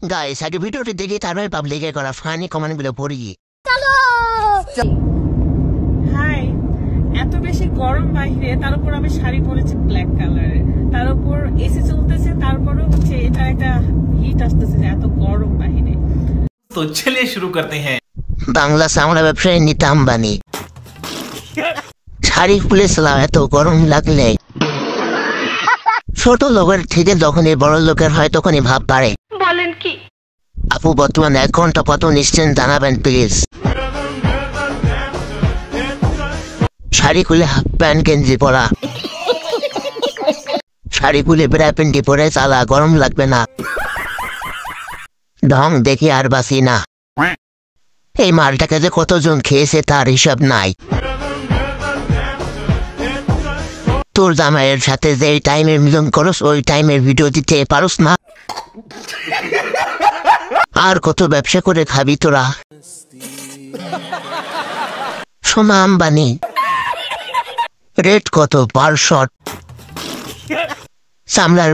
Guys আগে ভিডিওটি দেখে তারপরে পাবলিকে করা ফানি কমেন্টগুলো পড়ি। হাই, এত বেশি গরম বাইরে, তার উপর আমি শাড়ি পরেছি ব্ল্যাক কালারের, তার উপর এসি চলতেছে, তারপরও হচ্ছে এটা একটা হিট আসতেছে যে এত গরম বাইরে। তো চলিए शुरू करते हैं। বাংলা সামলা ব্যবসায়ী নিতা আম্বানি শাড়ি খুলেছিলাম এত গরম লাগলে। ছোট লোকের থেকে যখনই বড় লোকের হয় তখনই ভাব বাড়ে। বলেন কি আপু বর্তমানে 1 ঘন্টা কত নিশ্চয় জানাবেন প্লিজ। শাড়ি খুলে হাফ প্যান্ট গেঞ্জি পরা, শাড়ি খুলে ব্রা প্যান্টি পরে চালা, গরম লাগবে না। ঢং দেখি আর বাসি না। এই মালটাকে যে কতজন খেয়েছে তার হিসাব নাই। তোর জামাইয়ের সাথে যে টাইমের মিলন করস ওই টাইমের ভিডিও দিতে পারস না। আর কত ব্যবসা করে খাবি তোরা? সোনা আম্বানি রেট কত পার শট? সামলার